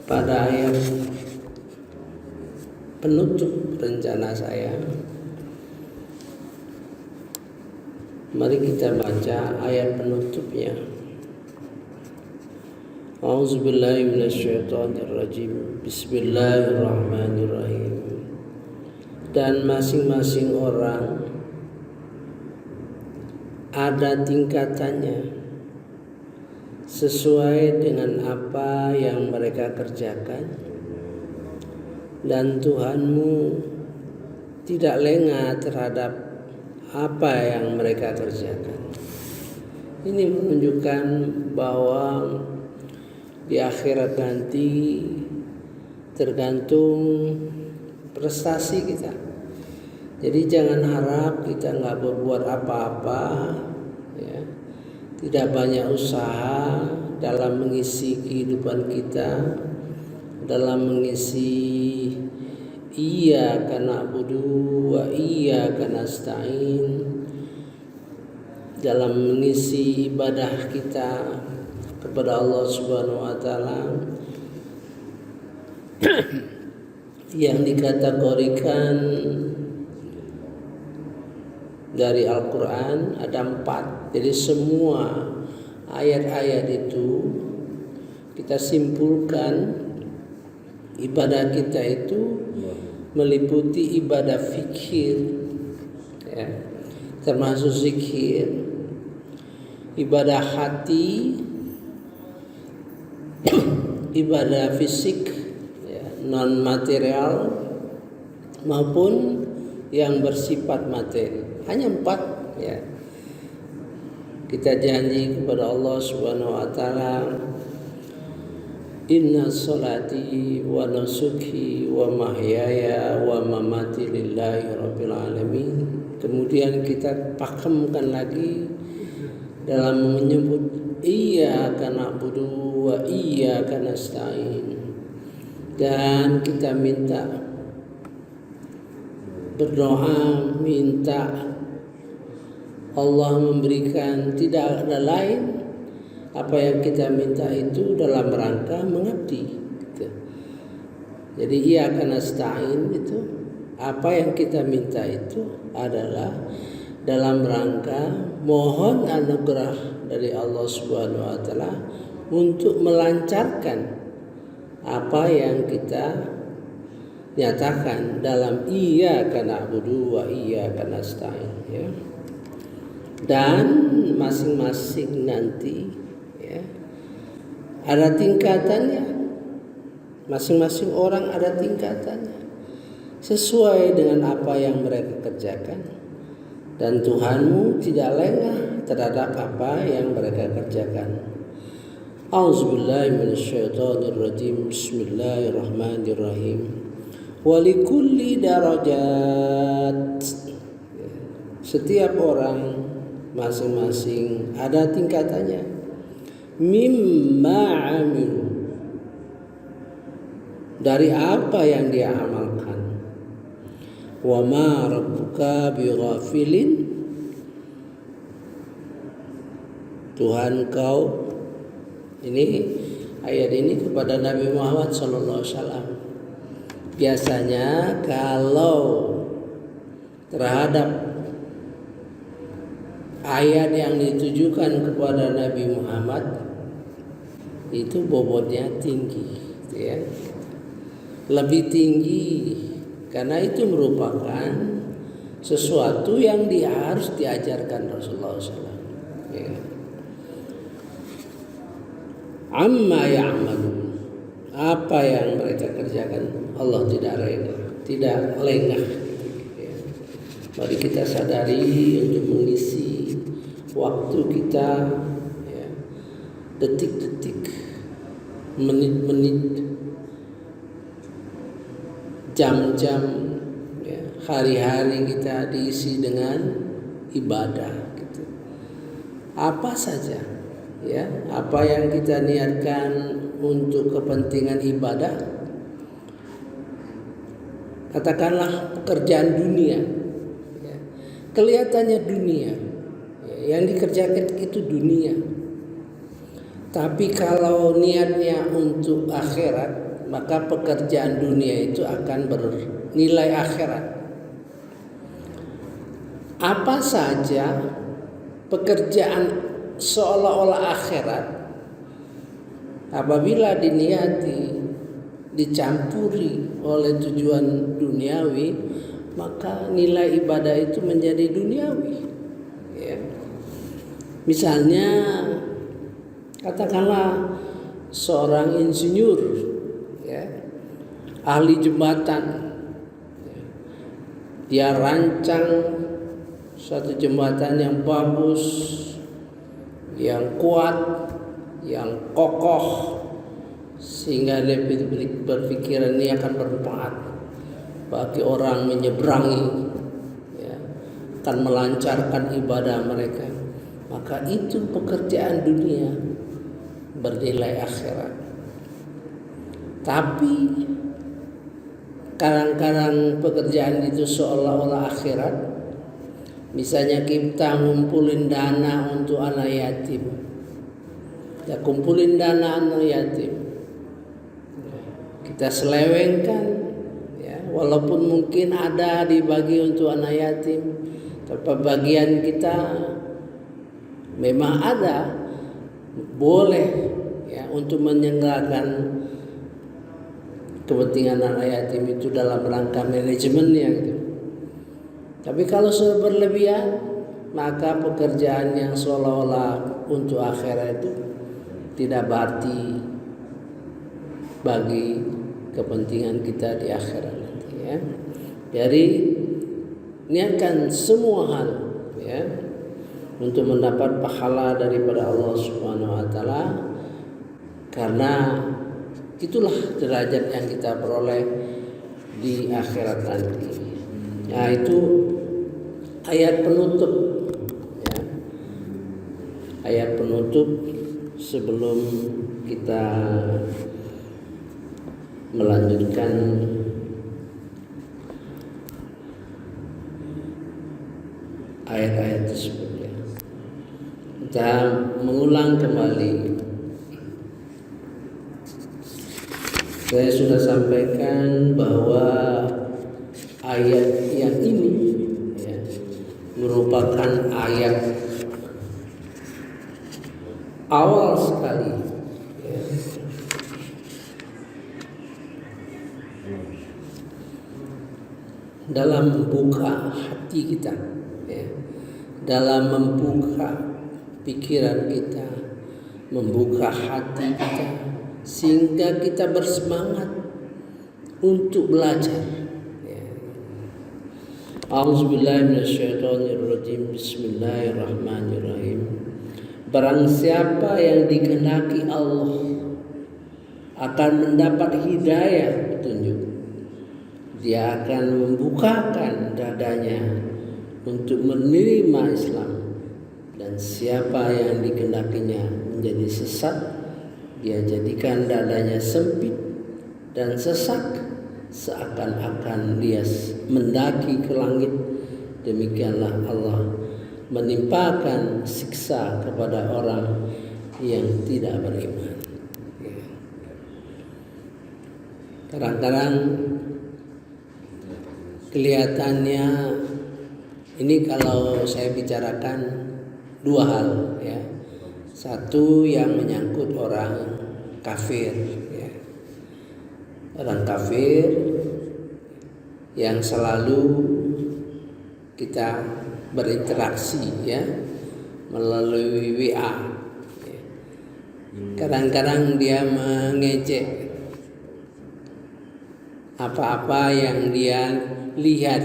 pada ayat penutup rencana saya. Mari kita baca ayat penutupnya. A'udzubillahi minasyaitonirrajim. Bismillahirrahmanirrahim. Dan masing-masing orang ada tingkatannya sesuai dengan apa yang mereka kerjakan, dan Tuhanmu tidak lengah terhadap apa yang mereka kerjakan. Ini menunjukkan bahwa di akhirat nanti tergantung prestasi kita. Jadi jangan harap kita nggak berbuat apa-apa, ya. Tidak banyak usaha dalam mengisi kehidupan kita, dalam mengisi iyyaka na'budu wa iyyaka nasta'in, dalam mengisi ibadah kita kepada Allah Subhanahu wa taala yang dikategorikan dari Al-Quran ada 4. Jadi semua ayat-ayat itu kita simpulkan ibadah kita itu meliputi ibadah fikir, ya, termasuk zikir, ibadah hati, ibadah fisik, ya, non material maupun yang bersifat materi. Hanya 4, ya. Kita janji kepada Allah Subhanahu wa taala, inna sholati wa nusuki wa mahyaya wa mamati lillahi rabbil alamin. Kemudian kita pakemkan lagi dalam menyebut iyyaka na'budu wa iyyaka nasta'in, dan kita berdoa minta Allah memberikan, tidak ada lain, apa yang kita minta itu dalam rangka mengabdi, gitu. Jadi iyyaka nasta'in itu, apa yang kita minta itu adalah dalam rangka mohon anugerah dari Allah Subhanahu wa taala untuk melancarkan apa yang kita nyatakan dalam iyyaka na'budu wa iyyaka nasta'in, ya. Dan masing-masing nanti, ya, ada tingkatannya. Masing-masing orang ada tingkatannya sesuai dengan apa yang mereka kerjakan, dan Tuhanmu tidak lengah terhadap apa yang mereka kerjakan. A'udzubillahi minasyaitonirrajim. Bismillahirrahmanirrahim. Walikulli darajat. Setiap orang masing-masing ada tingkatannya. Mimma amilu, dari apa yang dia amalkan. Wa ma rabbuka bighafilin, Tuhan kau, ini ayat ini kepada Nabi Muhammad SAW. Biasanya kalau terhadap ayat yang ditujukan kepada Nabi Muhammad itu bobotnya tinggi, gitu ya. Lebih tinggi karena itu merupakan sesuatu yang harus diajarkan Rasulullah SAW, ya. Amma ya'malun, apa yang mereka kerjakan Allah tidak lengah, ya. Mari kita sadari untuk mengisi waktu kita, ya, detik-detik, menit-menit, jam-jam, ya, hari-hari kita diisi dengan ibadah, gitu. Apa saja, ya, apa yang kita niatkan untuk kepentingan ibadah, katakanlah pekerjaan dunia, ya, kelihatannya dunia, yang dikerjakan itu dunia. Tapi kalau niatnya untuk akhirat, maka pekerjaan dunia itu akan bernilai akhirat. Apa saja pekerjaan seolah-olah akhirat, apabila diniati, dicampuri oleh tujuan duniawi, maka nilai ibadah itu menjadi duniawi. Ya. Misalnya, katakanlah seorang insinyur, ya, ahli jembatan, dia rancang suatu jembatan yang bagus, yang kuat, yang kokoh, sehingga dia berpikiran ini akan bermanfaat bagi orang menyeberangi, ya, akan melancarkan ibadah mereka. Maka itu pekerjaan dunia bernilai akhirat. Tapi kadang-kadang pekerjaan itu seolah-olah akhirat. Misalnya kita ngumpulin dana untuk anak yatim, ya kumpulin dana anak yatim, kita selewengkan, ya, walaupun mungkin ada dibagi untuk anak yatim, tapi bagian kita memang ada, boleh, ya, untuk menyelenggarakan kepentingan anak yatim itu dalam rangka manajemennya gitu. Tapi kalau sudah berlebihan, maka pekerjaan yang seolah-olah untuk akhirat itu tidak berarti bagi kepentingan kita di akhirat nanti, ya. Jadi niatkan semua hal, ya, untuk mendapat pahala daripada Allah Subhanahu wa taala, karena itulah derajat yang kita peroleh di akhirat nanti. Nah, itu ayat penutup, ya. Ayat penutup sebelum kita melanjutkan ayat-ayat tersebut, ya. Kita mengulang kembali. Saya sudah sampaikan bahwa ayat yang ini, ya, merupakan ayat awal sekali, ya, dalam membuka hati kita, ya, dalam membuka pikiran kita, membuka hati kita, sehingga kita bersemangat untuk belajar. A'udzubillahi minasyaitonirrajim. Bismillahirrahmanirrahim. Barang siapa yang dikehendaki Allah akan mendapat hidayah petunjuk, dia akan membukakan dadanya untuk menerima Islam. Dan siapa yang dikehendakinya menjadi sesat, dia jadikan dadanya sempit dan sesak, seakan-akan dia mendaki ke langit. Demikianlah Allah menimpakan siksa kepada orang yang tidak beriman. Kadang-kadang kelihatannya ini, kalau saya bicarakan dua hal, ya. Satu yang menyangkut orang kafir, ya. Orang kafir yang selalu kita berinteraksi, ya, melalui WA. Kadang-kadang dia mengejek apa-apa yang dia lihat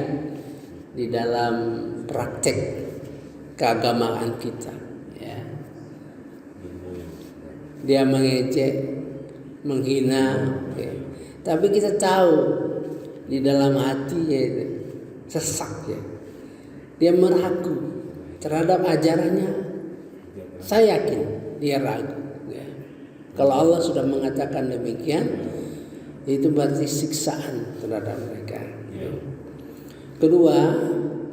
di dalam praktek keagamaan kita, ya. Dia mengejek, menghina, ya. Tapi kita tahu di dalam hatinya itu sesak, ya. Dia meragu terhadap ajarannya. Saya yakin dia ragu, ya. Kalau Allah sudah mengatakan demikian, itu berarti siksaan terhadap mereka. Kedua,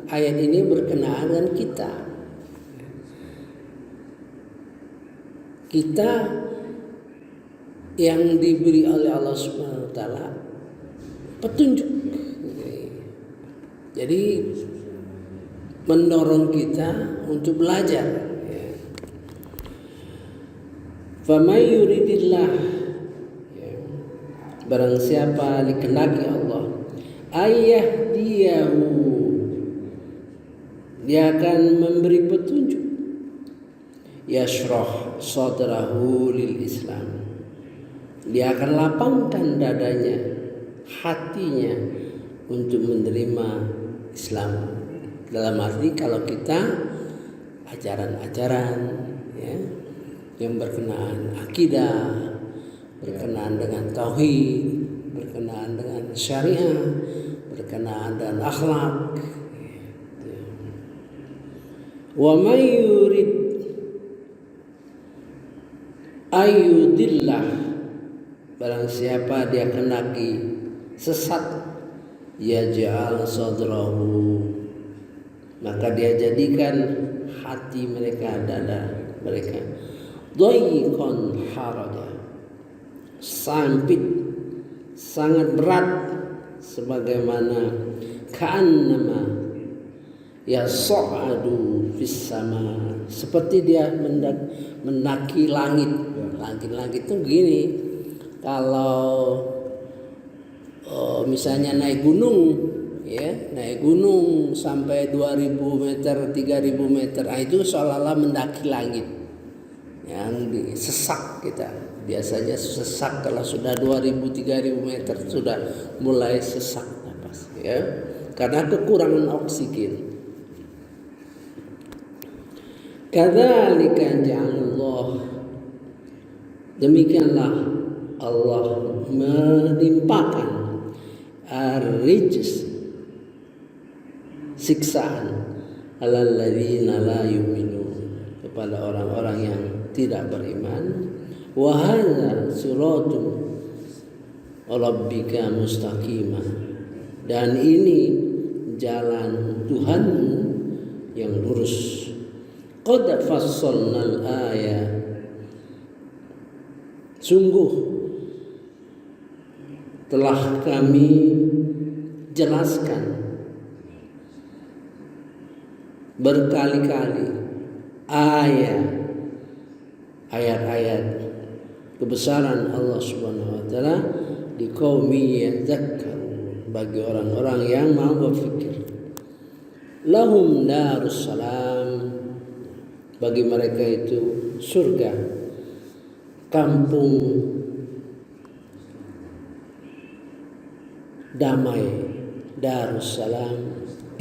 ayat ini berkenaan dengan kita. Kita yang diberi oleh Allah Subhanahu wa taala petunjuk. Jadi mendorong kita untuk belajar. Faman yuridillah, barang siapa dikehendaki Allah, ayyahdiyahu, dia akan memberi petunjuk, yashrah sadrahu lil Islam, dia akan lapangkan dadanya, hatinya untuk menerima Islam. Dalam arti kalau kita ajaran-ajaran yang berkenaan akidah, berkenaan dengan tauhid, berkenaan dengan syariah, berkenaan dengan akhlak. Wa may yurid ayyudillah, barang siapa dia kehendaki sesat, yaj'al sadrahu, maka dia jadikan hati mereka, dada mereka, dhayqan haraja, sempit, sangat berat, sebagaimana ka'annama yas'adu fis sama, seperti dia mendaki langit. Langit itu gini, kalau misalnya naik gunung, naik gunung sampai 2000 meter, 3000 meter, itu seolah-olah mendaki langit. Yang sesak kita, biasanya sesak kalau sudah 2000, 3000 meter sudah mulai sesak napas, karena kekurangan oksigen. Kadzalika ja'alallah, demikianlah Allah menimpakan ar-rijs, siksaan, alal ladzina la yu'minun, kepada orang-orang yang tidak beriman. Wa hadza siratum rabbika mustaqimah, dan ini jalan Tuhanmu yang lurus. Qad fassalnal ayat, sungguh telah kami jelaskan berkali-kali ayat-ayat kebesaran Allah Subhanahu wa taala di qaumi yadzakkarun, bagi orang-orang yang mau berfikir. Lahum darus salam, bagi mereka itu surga, kampung damai, darussalam,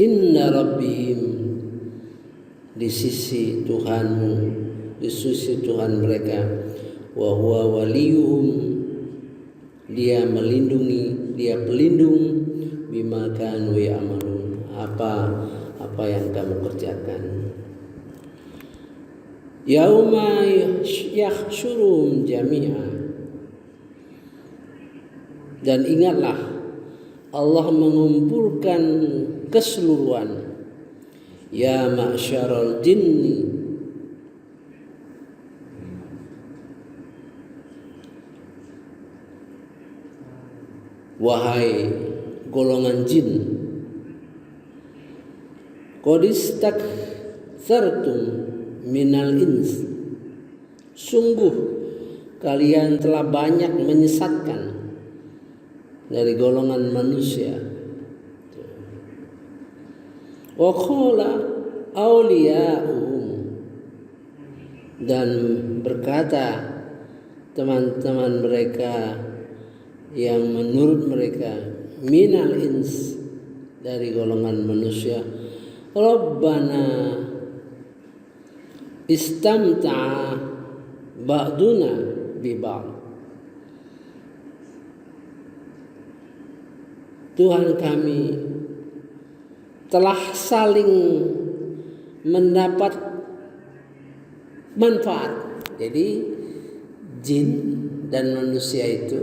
inna rabbihim, di sisi Tuhanmu, di sisi Tuhan mereka, wa huwa waliyuhum, dia melindungi, dia pelindung, bima kanu ya'malun, apa yang kamu kerjakan. Yauma yahsyurum jami'a, dan ingatlah Allah mengumpulkan keseluruhan. Ya ma'syaral jinni, wahai golongan jin, qad istaktsartum minal ins, sungguh kalian telah banyak menyesatkan dari golongan manusia. Wa qala awliya'uhum, dan berkata teman-teman mereka yang menurut mereka minal ins, dari golongan manusia, Rabbana istamta'a ba'duna bi ba'd, Tuhan kami telah saling mendapat manfaat. Jadi jin dan manusia itu,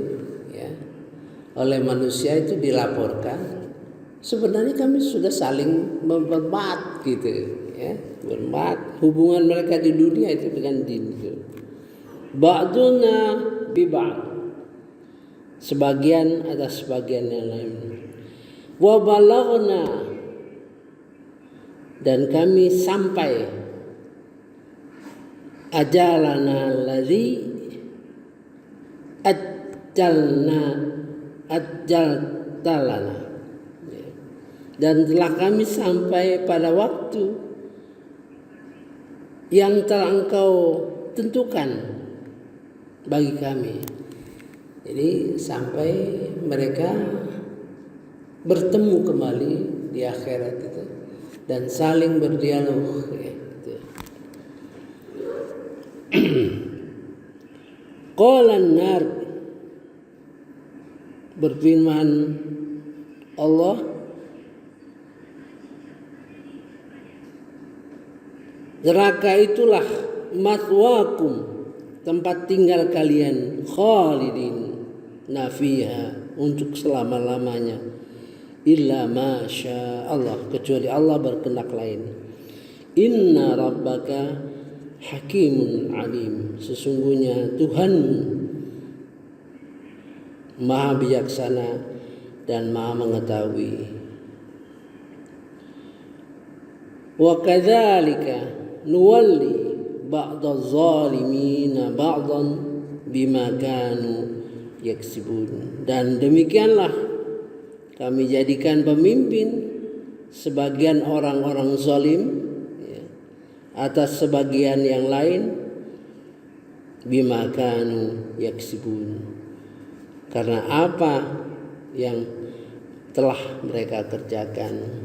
oleh manusia itu dilaporkan, sebenarnya kami sudah saling bermanfaat gitu, bermanfaat, hubungan mereka di dunia itu dengan jin itu. Ba'duna bi ba'd, sebagian atas sebagian yang lain. Wa balaghna, dan kami sampai ajalana allazi ajjaltalana, dan telah kami sampai pada waktu yang telah engkau tentukan bagi kami. Jadi sampai mereka bertemu kembali di akhirat itu dan saling berdialog, gitu. Qala an-nar, berfirman Allah, neraka itulah matwakum, tempat tinggal kalian, khalidin nafiha, untuk selama-lamanya, illa masya Allah, kecuali Allah berkehendak lain. Inna rabbaka hakimun alim, sesungguhnya Tuhan maha bijaksana dan maha mengetahui. Wa kadzalika nuwalli ba'daz zalimina ba'dan bima kanu yaksibun, dan demikianlah kami jadikan pemimpin sebagian orang-orang zalim, ya, atas sebagian yang lain, bima kanu yaksibun, karena apa yang telah mereka kerjakan.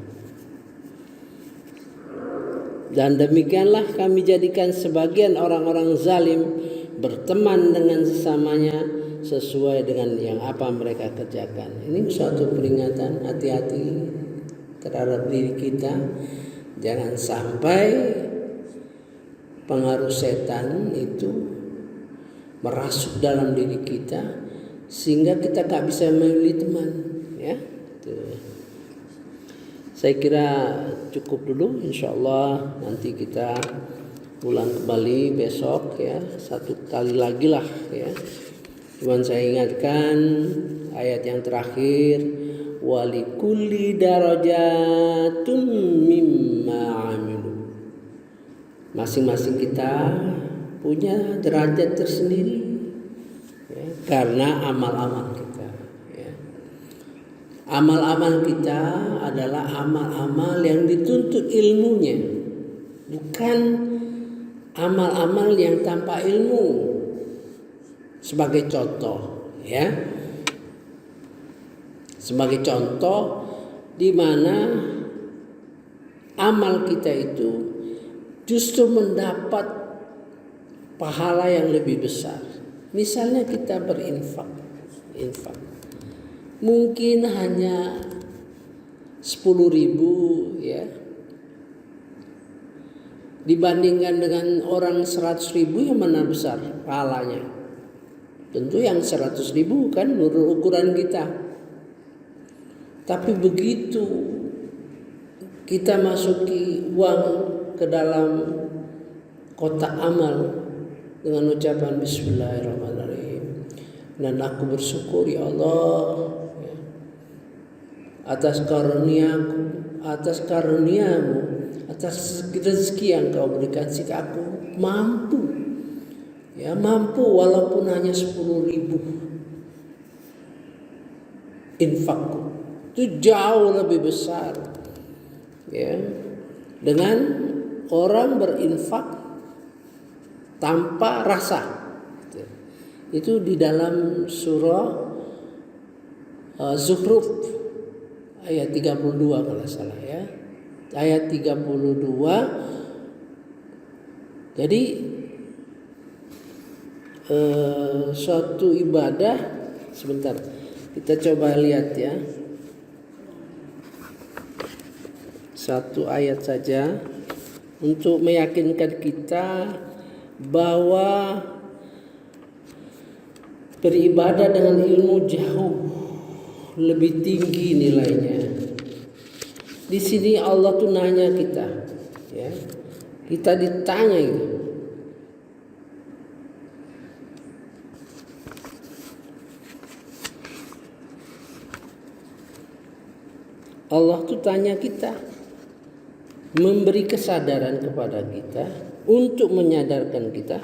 Dan demikianlah kami jadikan sebagian orang-orang zalim berteman dengan sesamanya sesuai dengan yang apa mereka kerjakan. Ini suatu peringatan, hati-hati terhadap diri kita, jangan sampai pengaruh setan itu merasuk dalam diri kita sehingga kita tak bisa memilih teman, ya. Saya kira cukup dulu, insyaallah nanti kita ulang kembali besok, ya, satu kali lagi lah, ya. Cuman saya ingatkan ayat yang terakhir, walikulli darajatun mimma amilu, masing-masing kita punya derajat tersendiri, ya, karena amal-amal kita, ya. Amal-amal kita adalah amal-amal yang dituntut ilmunya, bukan amal-amal yang tanpa ilmu. Sebagai contoh, ya, sebagai contoh di mana amal kita itu justru mendapat pahala yang lebih besar. Misalnya kita berinfak, mungkin hanya 10.000, ya, dibandingkan dengan orang 100.000, yang mana besar pahalanya? Tentu yang 100.000 kan menurut ukuran kita. Tapi begitu kita masuki uang ke dalam kotak amal dengan ucapan Bismillahirrahmanirrahim, dan aku bersyukur ya Allah, ya, atas karuniaku, atas karuniamu, atas rezeki yang kau berikan, sehingga aku mampu, ya, mampu walaupun hanya 10.000 infakku, itu jauh lebih besar, ya, dengan orang berinfak tanpa rasa. Itu di dalam surah Zukhruf ayat 32 kalau salah, ya, ayat 32. Jadi suatu ibadah, sebentar kita coba lihat, ya, satu ayat saja untuk meyakinkan kita bahwa beribadah dengan ilmu jauh lebih tinggi nilainya. Di sini Allah tuh nanya kita, ya, kita ditanya itu. Allah tuh tanya kita, memberi kesadaran kepada kita untuk menyadarkan kita.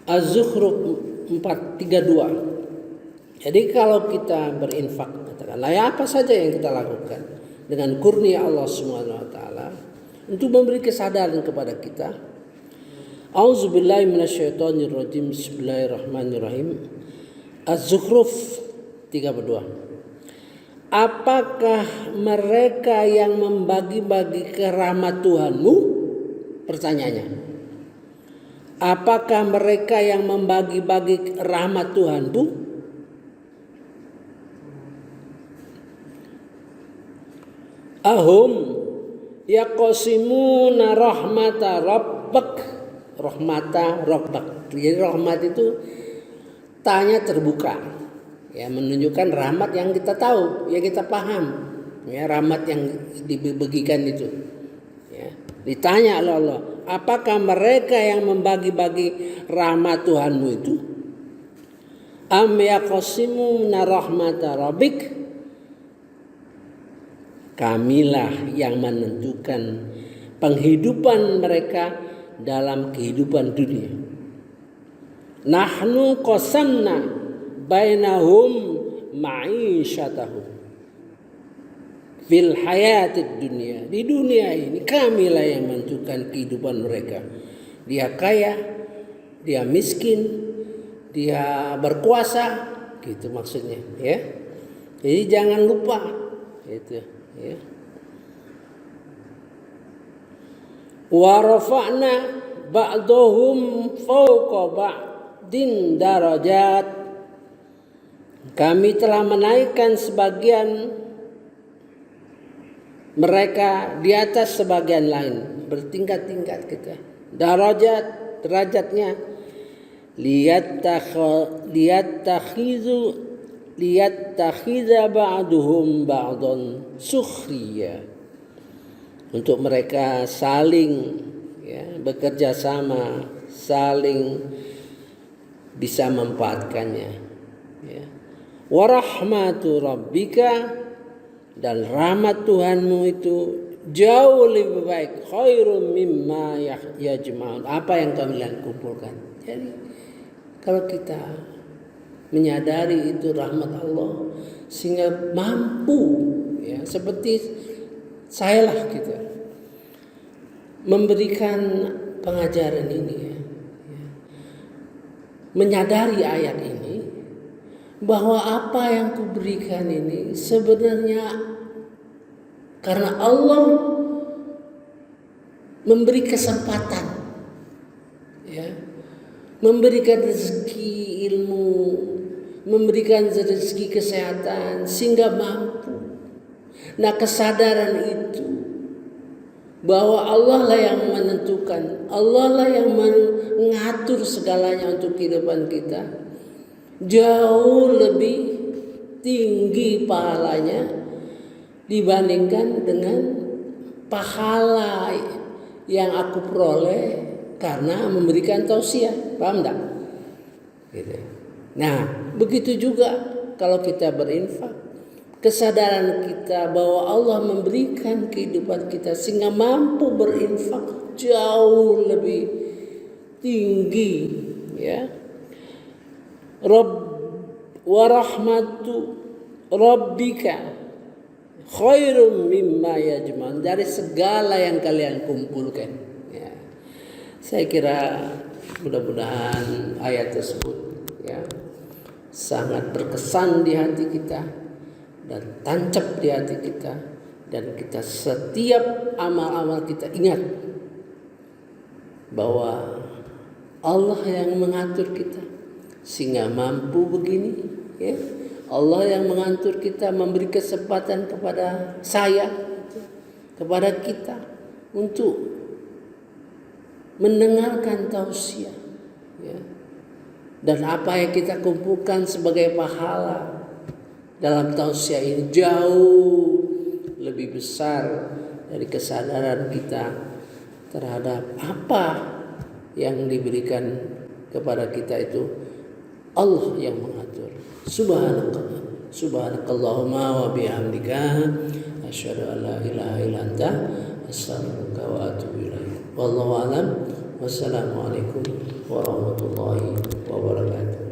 Az-Zukhruf 4:32. Jadi kalau kita berinfak, katakanlah ya apa saja yang kita lakukan dengan kurnia Allah Subhanahu wa taala untuk memberi kesadaran kepada kita. Auzubillahi minasyaitonirrajim. Bismillahirrahmanirrahim. Az-Zukhruf 32. Apakah mereka yang membagi-bagi rahmat Tuhanmu? Pertanyaannya. Apakah mereka yang membagi-bagi rahmat Tuhanmu? Ahum yaqsimuna rahmata rabbak. Rahmata rabbak. Jadi rahmat itu tanya terbuka. Ya, menunjukkan rahmat yang kita tahu, ya kita paham. Ya, rahmat yang dibagikan itu. Ya, ditanya oleh Allah, apakah mereka yang membagi-bagi rahmat Tuhanmu itu? Am yaqsimuna rahmata rabbik? Kamilah yang menentukan penghidupan mereka dalam kehidupan dunia. Nahnu qasamna bainahum ma'isyatahum fil hayatid dunia. Di dunia ini kamilah yang menentukan kehidupan mereka. Dia kaya, dia miskin, dia berkuasa, gitu maksudnya, ya. Jadi jangan lupa itu, ya. Wa rafa'na ba'dahum fawqa ba'din darajat. Kami telah menaikkan sebagian mereka di atas sebagian lain, bertingkat-tingkat kita. Derajatnya liyattakhidza ba'duhum ba'dan sukhriya. Untuk mereka saling, ya, bekerja sama, saling bisa memanfaatkannya, ya. Warahmatu rabbika, dan rahmat Tuhanmu itu jauh lebih baik, khairum mimma yajma'un, apa yang kalian kumpulkan. Jadi kalau kita menyadari itu rahmat Allah sehingga mampu, ya, seperti saya lah gitu, memberikan pengajaran ini, ya, menyadari ayat ini bahwa apa yang kuberikan ini sebenarnya karena Allah memberi kesempatan, ya, memberikan rezeki ilmu, memberikan rezeki kesehatan sehingga mampu. Nah, kesadaran itu bahwa Allah lah yang menentukan, Allah lah yang mengatur segalanya untuk kehidupan kita, jauh lebih tinggi pahalanya dibandingkan dengan pahala yang aku peroleh karena memberikan tausiah. Paham enggak? Gitu. Nah, begitu juga kalau kita berinfak, kesadaran kita bahwa Allah memberikan kehidupan kita sehingga mampu berinfak jauh lebih tinggi, ya. Wa rahmatu rabbika khairum mimma yajma'un, dari segala yang kalian kumpulkan, ya. Saya kira mudah-mudahan ayat tersebut, ya, sangat berkesan di hati kita dan tancap di hati kita, dan kita setiap amal-amal kita ingat bahwa Allah yang mengatur kita sehingga mampu begini, ya. Allah yang mengatur kita, memberi kesempatan kepada saya, kepada kita untuk mendengarkan tausiah, ya. Dan apa yang kita kumpulkan sebagai pahala dalam tausiah ini jauh lebih besar dari kesadaran kita terhadap apa yang diberikan kepada kita itu Allah yang mengatur. Subhanallah. Subhanakallahumma wa bihamdika asyhadu an la ilaha illa anta astaghfiruka wa atubu ilaik. Wallahu a'lam. Wassalamualaikum warahmatullahi wabarakatuh.